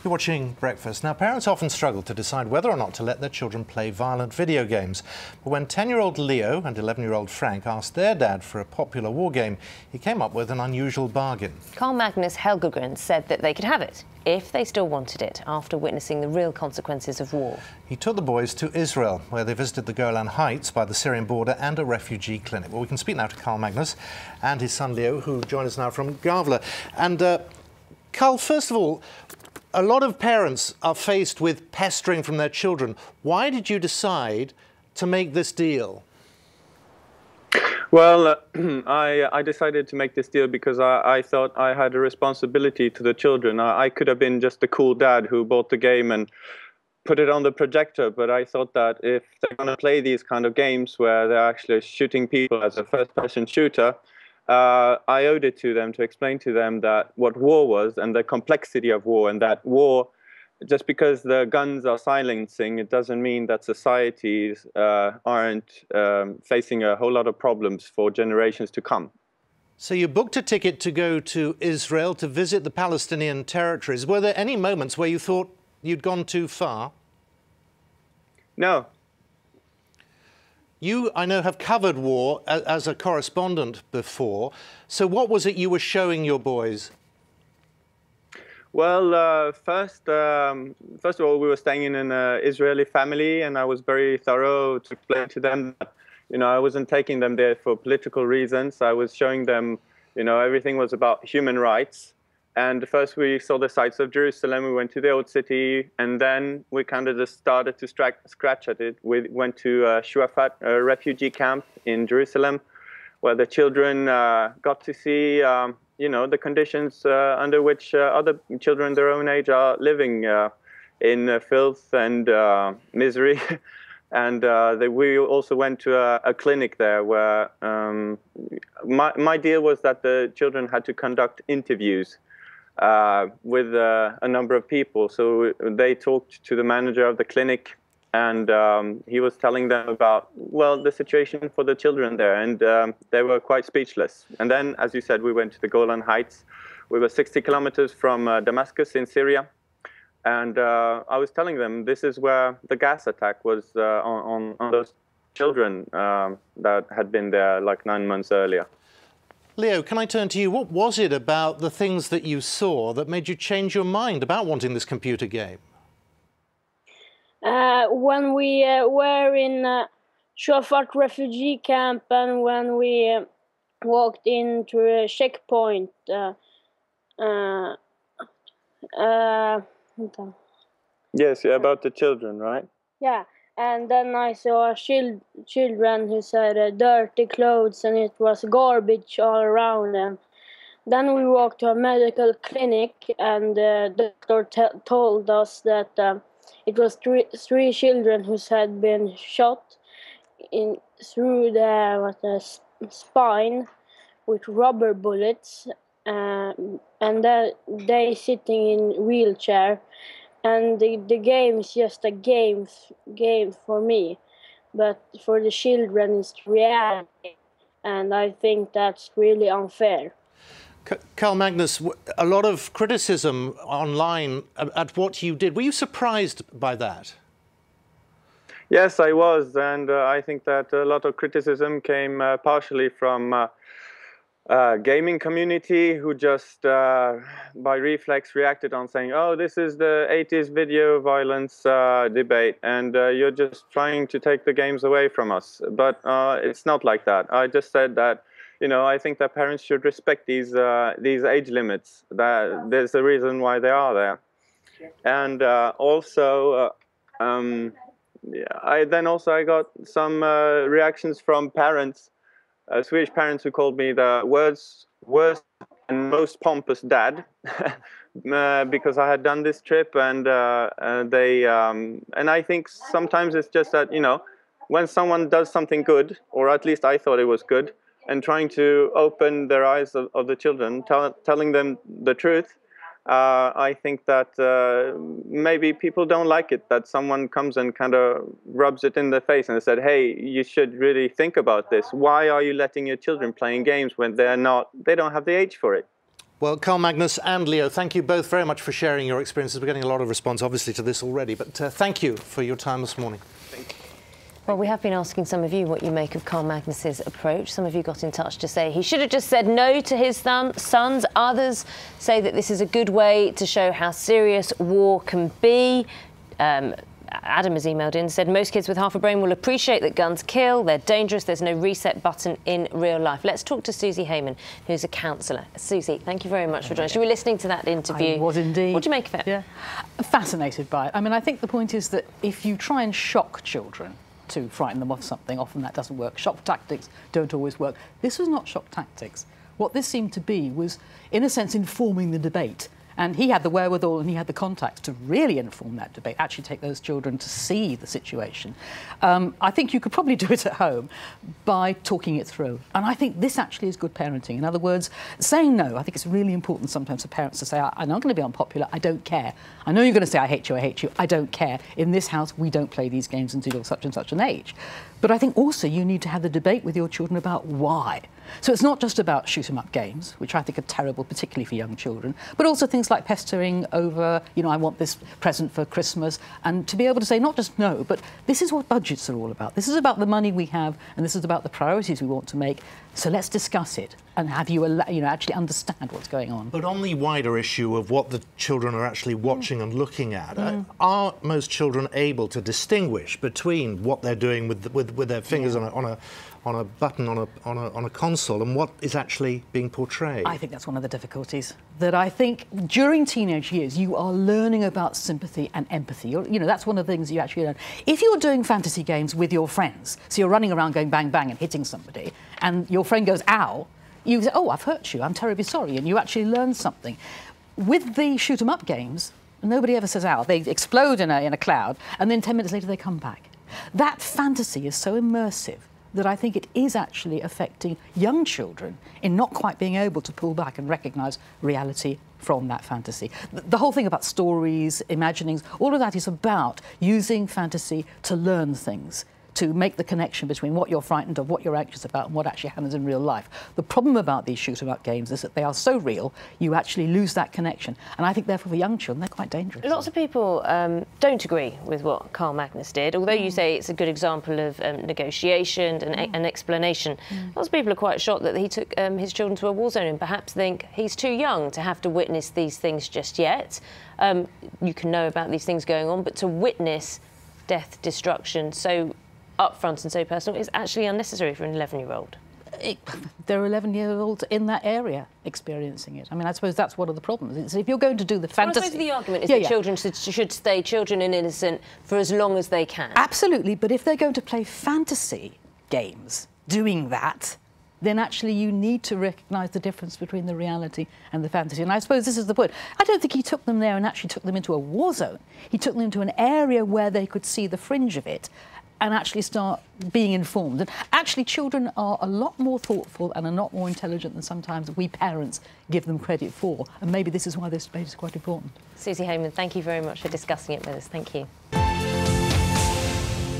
You're watching Breakfast. Now, parents often struggle to decide whether or not to let their children play violent video games. But when 10-year-old Leo and 11-year-old Frank asked their dad for a popular war game, he came up with an unusual bargain. Carl-Magnus Helgegren said that they could have it if they still wanted it after witnessing the real consequences of war. He took the boys to Israel, where they visited the Golan Heights by the Syrian border and a refugee clinic. Well, we can speak now to Carl-Magnus and his son Leo, who join us now from Gavle. And Carl, first of all, a lot of parents are faced with pestering from their children. Why did you decide to make this deal? Well, I decided to make this deal because I thought I had a responsibility to the children. I could have been just a cool dad who bought the game and put it on the projector, but I thought that if they're going to play these kind of games where they're actually shooting people as a first-person shooter, I owed it to them to explain to them that what war was and the complexity of war, and that war, just because the guns are silencing, it doesn't mean that societies aren't facing a whole lot of problems for generations to come. So you booked a ticket to go to Israel to visit the Palestinian territories. Were there any moments where you thought you'd gone too far? No. You, I know, have covered war as a correspondent before. So what was it you were showing your boys? Well, first of all, we were staying in an Israeli family, and I was very thorough to explain to them that, I wasn't taking them there for political reasons. I was showing them, everything was about human rights. And first we saw the sights of Jerusalem, we went to the old city, and then we kind of just started to scratch at it. We went to Shuafat, a refugee camp in Jerusalem, where the children got to see, the conditions under which other children their own age are living in filth and misery. And we also went to a clinic there where my deal was that the children had to conduct interviews with a number of people. So they talked to the manager of the clinic, and he was telling them about, well, the situation for the children there, and they were quite speechless. And then, as you said, we went to the Golan Heights. We were 60 kilometers from Damascus in Syria, and I was telling them this is where the gas attack was on those children that had been there like 9 months earlier. Leo, can I turn to you? What was it about the things that you saw that made you change your mind about wanting this computer game? When we were in Shuafat refugee camp, and when we walked into a checkpoint, Yes, about the children, right? Yeah. And then I saw children who had dirty clothes, and it was garbage all around them. Then we walked to a medical clinic, and the doctor told us that it was three children who had been shot through the spine with rubber bullets, and they sitting in wheelchair. And the game is just a game for me, but for the children it's reality, and I think that's really unfair. Carl-Magnus, a lot of criticism online at what you did. Were you surprised by that? Yes, I was, and I think that a lot of criticism came partially from gaming community, who just by reflex reacted on saying, oh, this is the 80s video violence debate, and you're just trying to take the games away from us. But it's not like that. I just said that, I think that parents should respect these age limits. That there's a reason why they are there. And also, I got some reactions from parents, Swedish parents, who called me the worst and most pompous dad because I had done this trip, and and I think sometimes it's just that, when someone does something good, or at least I thought it was good, and trying to open their eyes of the children, telling them the truth, I think that maybe people don't like it, that someone comes and kind of rubs it in their face and said, hey, you should really think about this. Why are you letting your children playing games when they don't have the age for it? Well, Carl-Magnus and Leo, thank you both very much for sharing your experiences. We're getting a lot of response, obviously, to this already, but thank you for your time this morning. Thank you. Well, we have been asking some of you what you make of Carl-Magnus's approach. Some of you got in touch to say he should have just said no to his sons. Others say that this is a good way to show how serious war can be. Adam has emailed in and said most kids with half a brain will appreciate that guns kill, they're dangerous, there's no reset button in real life. Let's talk to Susie Heyman, who's a counsellor. Susie, thank you very much for joining us. You were listening to that interview. I was indeed. What do you make of it? Yeah, fascinated by it. I mean, I think the point is that if you try and shock children to frighten them off something, often that doesn't work. Shock tactics don't always work. This was not shock tactics. What this seemed to be was, in a sense, informing the debate. And he had the wherewithal and he had the contacts to really inform that debate, actually take those children to see the situation. I think you could probably do it at home by talking it through. And I think this actually is good parenting. In other words, saying no. I think it's really important sometimes for parents to say, I'm not going to be unpopular, I don't care. I know you're going to say, I hate you, I don't care. In this house, we don't play these games until you're such and such an age. But I think also you need to have the debate with your children about why. So it's not just about shoot-'em-up games, which I think are terrible, particularly for young children, but also things like pestering over, you know, I want this present for Christmas, and to be able to say not just no, but this is what budgets are all about. This is about the money we have, and this is about the priorities we want to make. So let's discuss it and have you know, actually understand what's going on. But on the wider issue of what the children are actually watching and looking at, are most children able to distinguish between what they're doing with their fingers on a button on a console and what is actually being portrayed? I think that's one of the difficulties. That I think during teenage years you are learning about sympathy and empathy. You know, that's one of the things you actually learn. If you're doing fantasy games with your friends, so you're running around going bang bang and hitting somebody, and your friend goes ow, you say, oh, I've hurt you, I'm terribly sorry, and you actually learn something. With the shoot-'em-up games, nobody ever says ow. They explode in a cloud, and then 10 minutes later they come back. That fantasy is so immersive that I think it is actually affecting young children in not quite being able to pull back and recognise reality from that fantasy. The whole thing about stories, imaginings, all of that is about using fantasy to learn things, to make the connection between what you're frightened of, what you're anxious about, and what actually happens in real life. The problem about these shoot-'em-up games is that they are so real, you actually lose that connection. And I think, therefore, for young children, they're quite dangerous. Lots of people don't agree with what Carl-Magnus did, although you say it's a good example of negotiation and explanation. Lots of people are quite shocked that he took his children to a war zone and perhaps think he's too young to have to witness these things just yet. You can know about these things going on, but to witness death, destruction, so upfront and so personal is actually unnecessary for an 11-year-old. There are 11-year-olds in that area experiencing it. I mean, I suppose that's one of the problems. It's if you're going to do the fantasy... I suppose the argument is that children should stay children and innocent for as long as they can. Absolutely, but if they're going to play fantasy games doing that, then actually you need to recognise the difference between the reality and the fantasy. And I suppose this is the point. I don't think he took them there and actually took them into a war zone. He took them into an area where they could see the fringe of it and actually start being informed. And actually, children are a lot more thoughtful and a lot more intelligent than sometimes we parents give them credit for. And maybe this is why this debate is quite important. Susie Heyman, thank you very much for discussing it with us. Thank you.